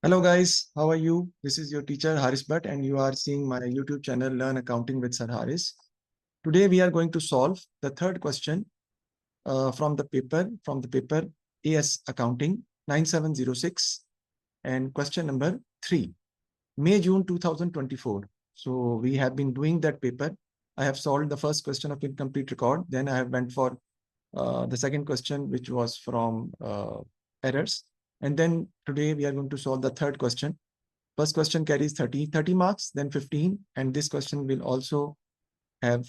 Hello guys, how are you? This is your teacher Haris Bhatt and you are seeing my YouTube channel Learn Accounting with Sir Haris. Today we are going to solve the third question from the paper AS Accounting 9706 and question number 3, May-June 2024. So we have been doing that paper. I have solved the first question of incomplete record. Then I have went for the second question, which was from errors. And then today we are going to solve the third question. First question carries 30 marks, then 15. And this question will also have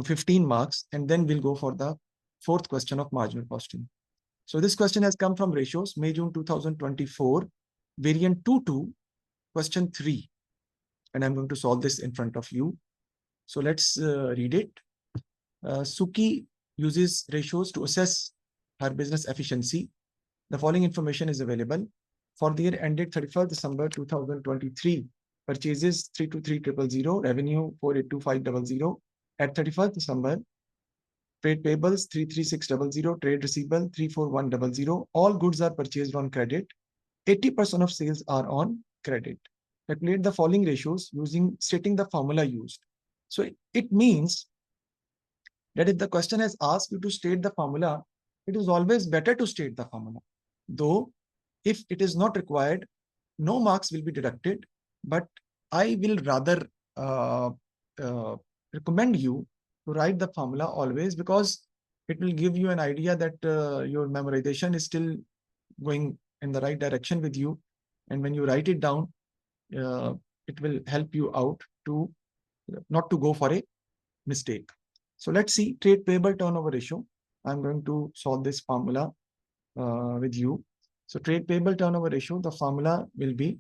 15 marks. And then we'll go for the fourth question of marginal costing. So this question has come from Ratios, May-June 2024, variant 2.2, question 3. And I'm going to solve this in front of you. So let's read it. Suki uses ratios to assess her business efficiency. The following information is available. For the year ended 31st December 2023, purchases 323,000, revenue 482,500. At 31st December, trade payables 336,000, trade receivable 341,000. All goods are purchased on credit. 80% of sales are on credit. Calculate the following ratios stating the formula used. So it means that if the question has asked you to state the formula, it is always better to state the formula. Though, if it is not required, no marks will be deducted, but I will rather recommend you to write the formula always, because it will give you an idea that your memorization is still going in the right direction with you. And when you write it down, it will help you out to not to go for a mistake. So let's see trade payable turnover ratio. I'm going to solve this formula with you. So trade payable turnover ratio, the formula will be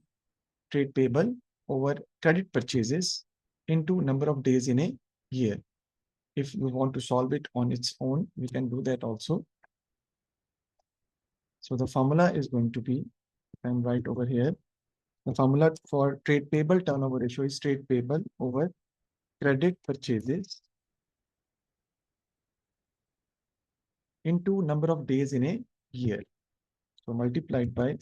trade payable over credit purchases into number of days in a year. If you want to solve it on its own, we can do that also. So the formula is going to be, I'm right over here. The formula for trade payable turnover ratio is trade payable over credit purchases into number of days in a year. So multiplied by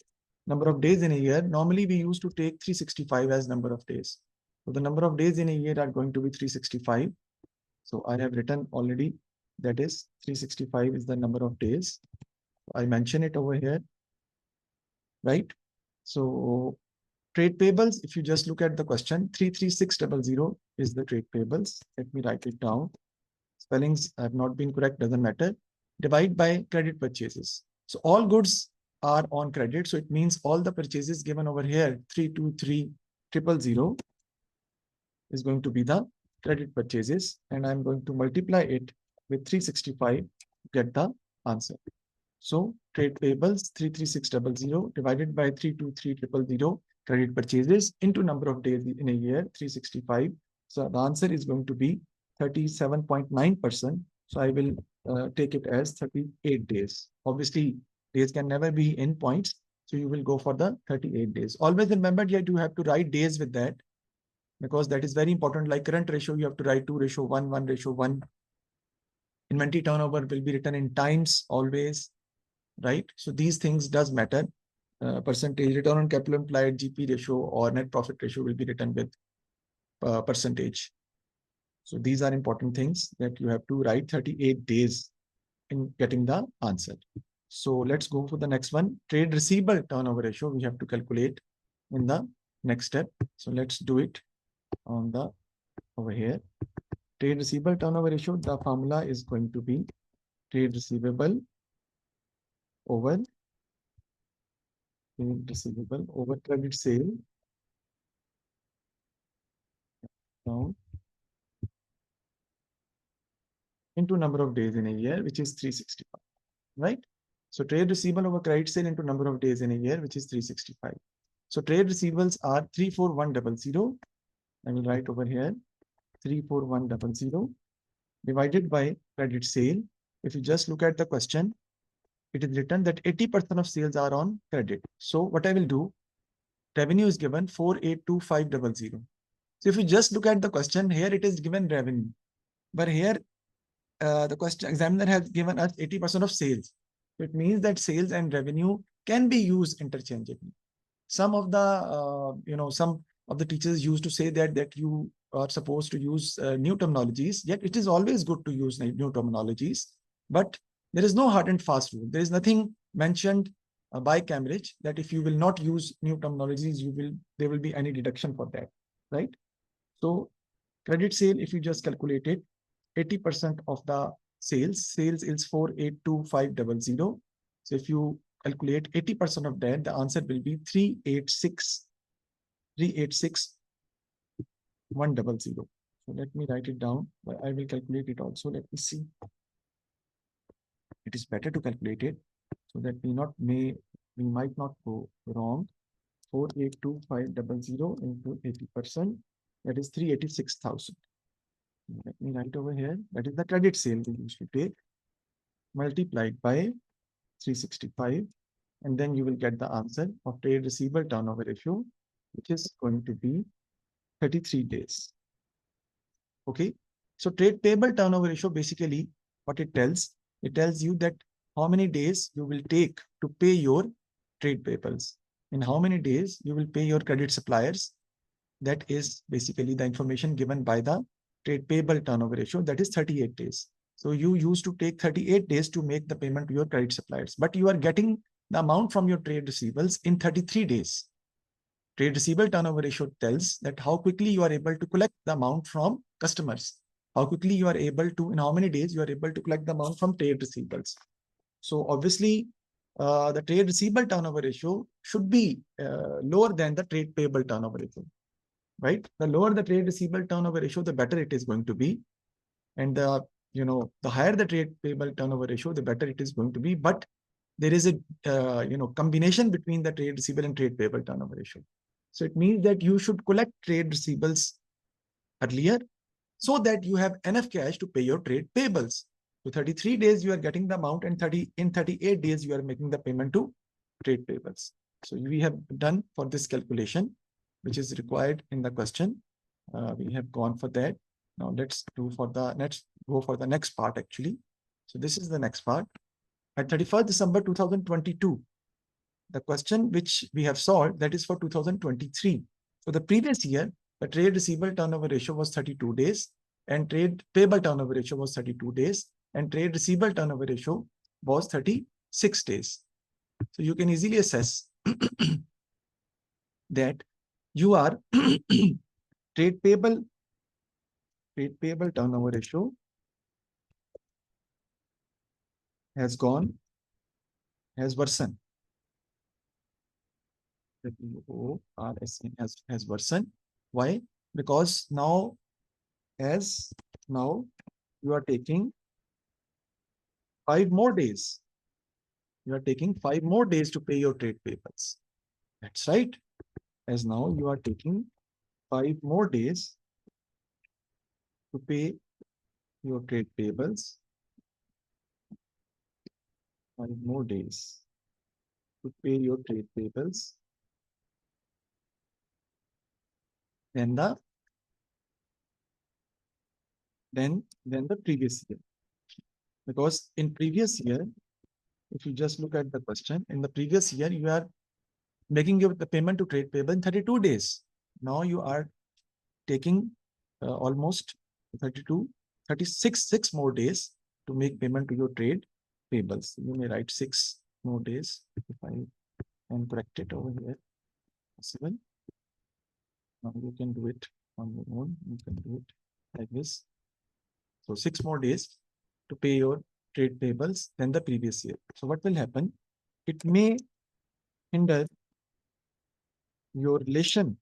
number of days in a year. Normally we used to take 365 as number of days. So the number of days in a year are going to be 365. So I have written already, that is 365 is the number of days. I mention it over here, right? So trade payables, if you just look at the question, 33600 is the trade payables. Let me write it down. Spellings have not been correct, doesn't matter. Divide by credit purchases. So all goods are on credit. So it means all the purchases given over here, 323,000 is going to be the credit purchases. And I'm going to multiply it with 365 to get the answer. So trade payables 33600 divided by 323,000 credit purchases into number of days in a year, 365. So the answer is going to be 37.9%. So I will take it as 38 days. Obviously, days can never be in points. So you will go for the 38 days. Always remember that you have to write days with that, because that is very important. Like current ratio, you have to write 2:1, 1:1. Inventory turnover will be written in times always, right? So these things does matter. Percentage, return on capital employed, GP ratio or net profit ratio will be written with percentage. So these are important things that you have to write 38 days in getting the answer. So let's go for the next one. Trade receivable turnover ratio we have to calculate in the next step. So let's do it on the over here. Trade receivable turnover ratio, the formula is going to be trade receivable over credit sale down into number of days in a year, which is 365, right? So trade receivable over credit sale into number of days in a year, which is 365. So trade receivables are 34100. I will write over here 34100 divided by credit sale. If you just look at the question, it is written that 80% of sales are on credit. So what I will do, revenue is given 482,500. So if you just look at the question, here it is given revenue, but here the question examiner has given us 80% of sales. It means that sales and revenue can be used interchangeably. some of the some of the teachers used to say that you are supposed to use new terminologies. Yet it is always good to use new terminologies, but there is no hard and fast rule. There is nothing mentioned by Cambridge that if you will not use new terminologies, there will be any deduction for that, right? So credit sale, if you just calculate it, 80% of the sales is 482,500. So if you calculate 80% of that, the answer will be 386,100. So let me write it down. I will calculate it also. Let me see. It is better to calculate it so that we might not go wrong. 482,500 into 80%, that is 386,000. Let me write over here. That is the credit sale we used to take, multiplied by 365, and then you will get the answer of trade receivable turnover ratio, which is going to be 33 days. Okay, so trade payable turnover ratio, basically what it tells you that how many days you will take to pay your trade payables, in how many days you will pay your credit suppliers. That is basically the information given by the trade payable turnover ratio, that is 38 days. So you used to take 38 days to make the payment to your credit suppliers, but you are getting the amount from your trade receivables in 33 days. Trade receivable turnover ratio tells that how quickly you are able to collect the amount from customers, how quickly you are able to, in how many days you are able to collect the amount from trade receivables. So obviously, the trade receivable turnover ratio should be lower than the trade payable turnover ratio, right? The lower the trade receivable turnover ratio, the better it is going to be. And the higher the trade payable turnover ratio, the better it is going to be. But there is a combination between the trade receivable and trade payable turnover ratio. So it means that you should collect trade receivables earlier so that you have enough cash to pay your trade payables. So 33 days you are getting the amount, and 38 days you are making the payment to trade payables. So we have done for this calculation, which is required in the question. We have gone for that. Now let's go for the next part actually. So this is the next part. At 31st December 2022, the question which we have solved, that is for 2023. So the previous year, the trade receivable turnover ratio was 32 days, and trade payable turnover ratio was 32 days, and trade receivable turnover ratio was 36 days. So you can easily assess that you are trade payable turnover ratio has worsened. Has worsened. Why? Because now you are taking 5 more days. You are taking 5 more days to pay your trade payables. That's right. As now you are taking 5 more days to pay your trade payables. 5 more days to pay your trade payables than the previous year. Because in previous year, if you just look at the question, in the previous year, you are making the payment to trade payable in 32 days. Now you are taking almost 36 more days to make payment to your trade payables. You may write 6 more days if I can correct it over here. Possible. Now you can do it on your own. You can do it like this. So 6 more days to pay your trade payables than the previous year. So what will happen? It may hinder your relation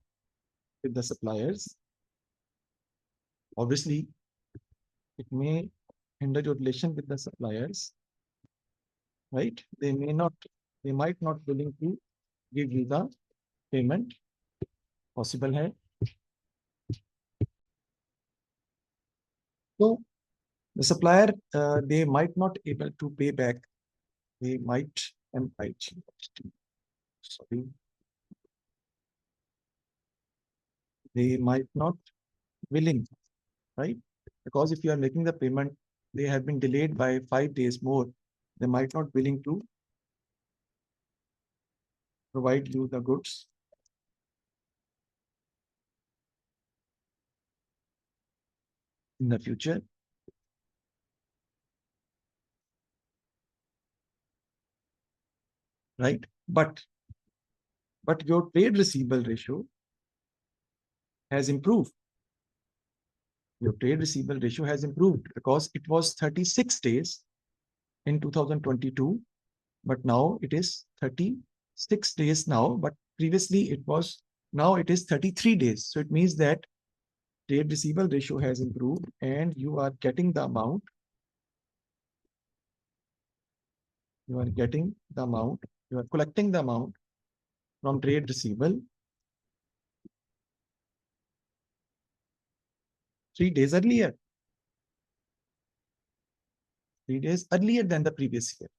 with the suppliers. Obviously, it may hinder your relation with the suppliers, right? They might not willing to give you the payment. Possible hai. So the supplier, they might not able to pay back. They might, sorry, they might not willing, right? Because if you are making the payment, they have been delayed by 5 days more. They might not willing to provide you the goods in the future. Right? But your trade receivable ratio has improved. Your trade receivable ratio has improved because it was 36 days in 2022, but now it is 36 days now, but previously it was, now it is 33 days. So it means that trade receivable ratio has improved and you are getting the amount, you are collecting the amount from trade receivable 3 days earlier. 3 days earlier than the previous year,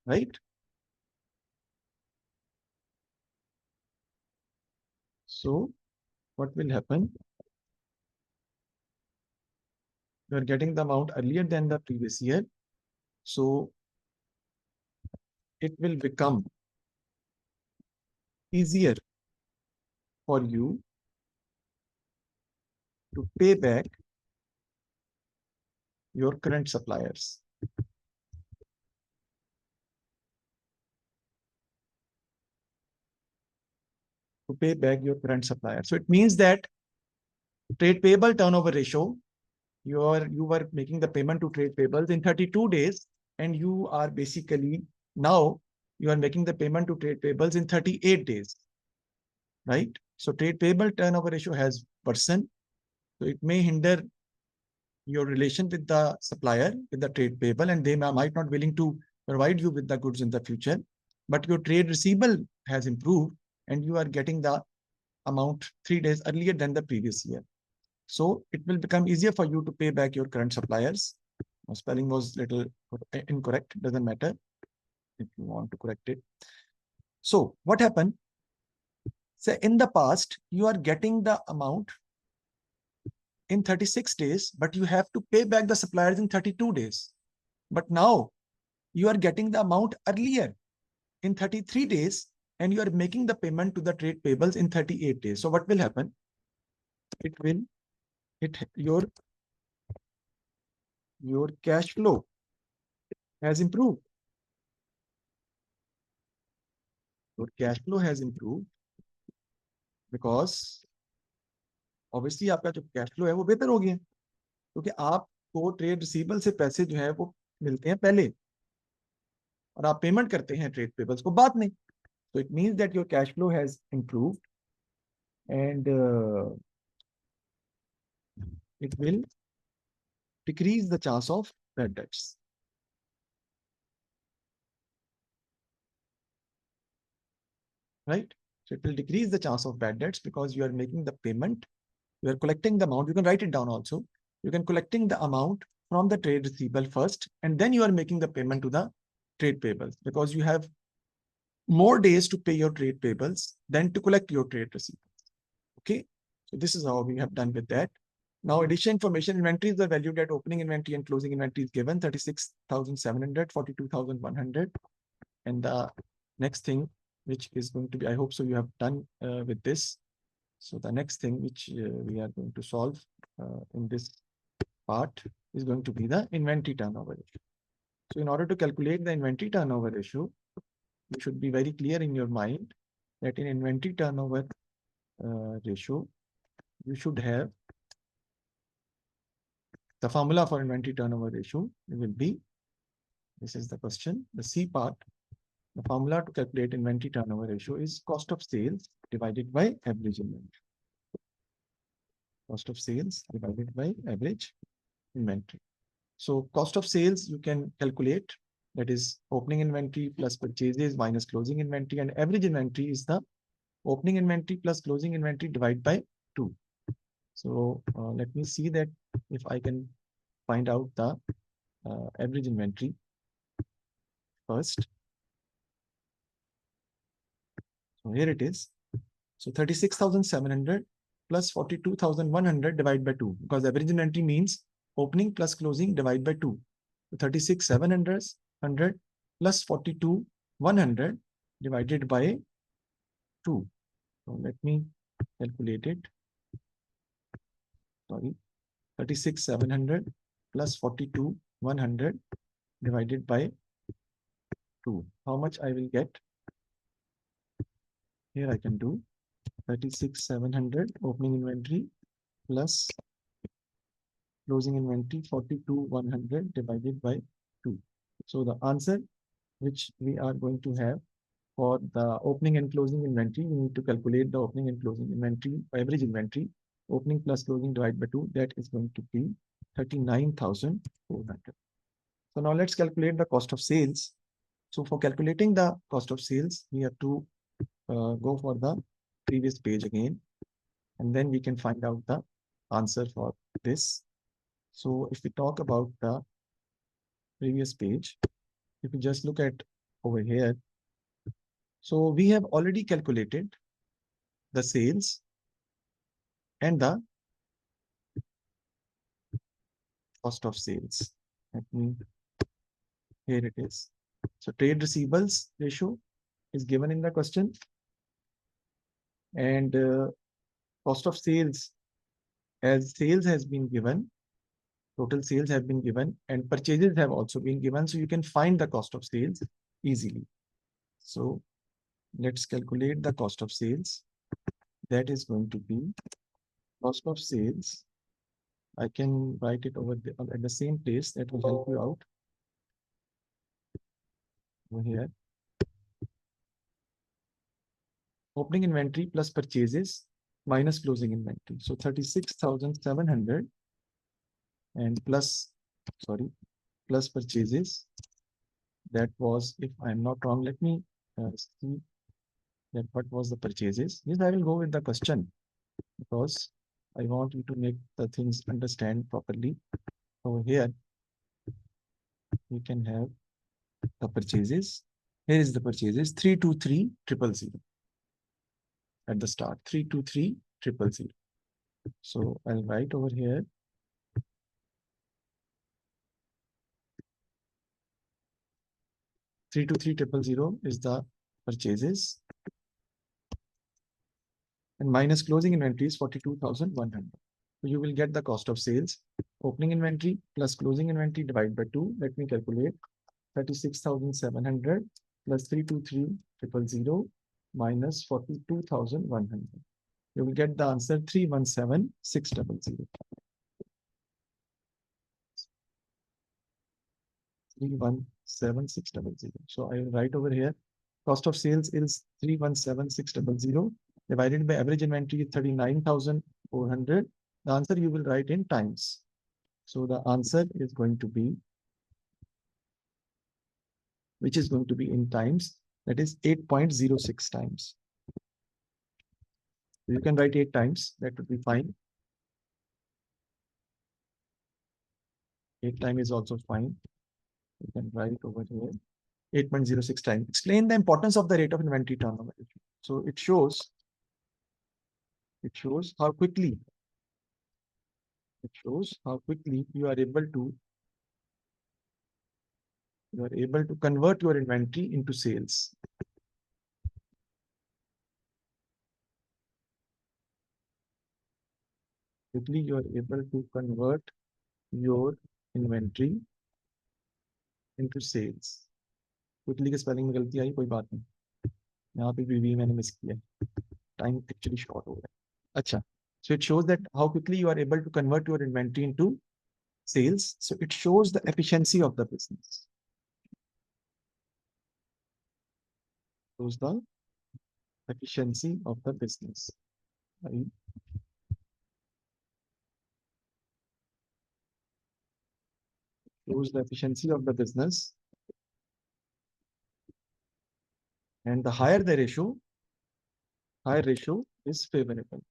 right? So what will happen? You are getting the amount earlier than the previous year. So it will become easier for you to pay back your current suppliers. To pay back your current supplier. So it means that trade payable turnover ratio, you were making the payment to trade payables in 32 days, and you are basically now you are making the payment to trade payables in 38 days, right? So trade payable turnover ratio has worsened. So it may hinder your relation with the supplier, with the trade payable, and they might not willing to provide you with the goods in the future. But your trade receivable has improved, and you are getting the amount 3 days earlier than the previous year. So it will become easier for you to pay back your current suppliers. My spelling was little incorrect, doesn't matter if you want to correct it. So what happened? So in the past, you are getting the amount in 36 days, but you have to pay back the suppliers in 32 days. But now you are getting the amount earlier in 33 days, and you are making the payment to the trade payables in 38 days. So what will happen? Your cash flow has improved. Your cash flow has improved because obviously आपका जो cash flow है वो बेहतर हो गया, क्योंकि आपको trade receivable से पैसे जो है वो मिलते हैं पहले और आप पेमेंट करते हैं ट्रेड पेबल्स को बाद में. So it means that your cash flow has improved, and it will decrease the chance of bad debts. Right? So it will decrease the chance of bad debts because you are making the payment, you are collecting the amount. You can write it down also. You can collecting the amount from the trade receivable first, and then you are making the payment to the trade payables, because you have more days to pay your trade payables than to collect your trade receivables. Okay, so this is how we have done with that. Now, additional information: inventories are valued at opening inventory and closing inventory is given 36,700, 42,100, and the next thing which is going to be, I hope so you have done with this. So the next thing which we are going to solve in this part is going to be the inventory turnover ratio. So in order to calculate the inventory turnover ratio, you should be very clear in your mind that in inventory turnover ratio, you should have the formula for inventory turnover ratio. It will be, this is the question, the C part. The formula to calculate inventory turnover ratio is cost of sales divided by average inventory. Cost of sales divided by average inventory. So cost of sales you can calculate, that is opening inventory plus purchases minus closing inventory, and average inventory is the opening inventory plus closing inventory divided by 2. So let me see that if I can find out the average inventory first. So here it is. So 36,700 plus 42,100 divided by 2, because average inventory means opening plus closing divided by 2. So 36,700 plus 42,100 divided by 2. So let me calculate it. Sorry. 36,700 plus 42,100 divided by 2. How much I will get? Here I can do 36,700 opening inventory plus closing inventory 42,100 divided by 2. So the answer which we are going to have for the opening and closing inventory, we need to calculate the opening and closing inventory, average inventory, opening plus closing divided by 2, that is going to be 39,400. So now let's calculate the cost of sales. So for calculating the cost of sales, we have to go for the previous page again, and then we can find out the answer for this. So if we talk about the previous page, if you just look at over here, so we have already calculated the sales and the cost of sales. Let me, here it is. So trade receivables ratio is given in the question, and cost of sales, as sales has been given, total sales have been given, and purchases have also been given, so you can find the cost of sales easily. So let's calculate the cost of sales. That is going to be cost of sales. I can write it over at the same place, that will help you out. Over here, opening inventory plus purchases minus closing inventory. So 36,700 and plus purchases. That was, if I'm not wrong, let me see that what was the purchases. Yes, I will go with the question because I want you to make the things understand properly. Over here, we can have the purchases. Here is the purchases, 323,000 at the start, 323,000. So I'll write over here 323,000 is the purchases, and minus closing inventory is 42,100. So you will get the cost of sales, opening inventory plus closing inventory divided by 2. Let me calculate. 36,700 plus 323,000 minus 42,100. You will get the answer 317,600. 317,600. So I will write over here. Cost of sales is 317,600 divided by average inventory is 39,400. The answer you will write in times. So the answer is going to be, which is going to be in times, that is 8.06 times. You can write 8 times, that would be fine. 8 times is also fine. You can write over here 8.06 times. Explain the importance of the rate of inventory turnover. So it shows how quickly you are able to convert your inventory into sales. Quickly you are able to convert your inventory into sales. Quickly के spelling में गलती आई, कोई बात नहीं, यहाँ पे भी मैंने मिस किया, टाइम एक्चुअली शॉर्ट हो गया. अच्छा, so it shows that how quickly you are able to convert your inventory into sales. So it shows the efficiency of the business. Shows the efficiency of the business. Right? Shows the efficiency of the business. And the higher the ratio, higher ratio is favorable.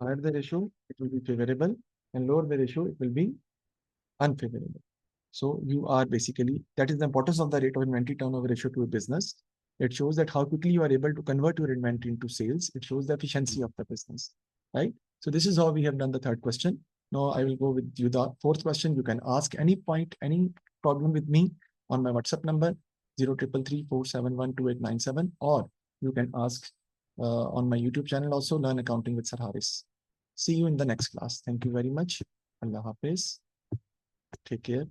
Higher the ratio, it will be favorable, and lower the ratio, it will be unfavorable. So you are basically, that is the importance of the rate of inventory turnover ratio to a business. It shows that how quickly you are able to convert your inventory into sales. It shows the efficiency of the business, right? So this is how we have done the third question. Now I will go with you the fourth question. You can ask any point, any problem with me on my WhatsApp number 0333471287, or you can ask on my YouTube channel also, Learn Accounting with Sir Haris. See you in the next class. Thank you very much. Allah Hafiz. Take care.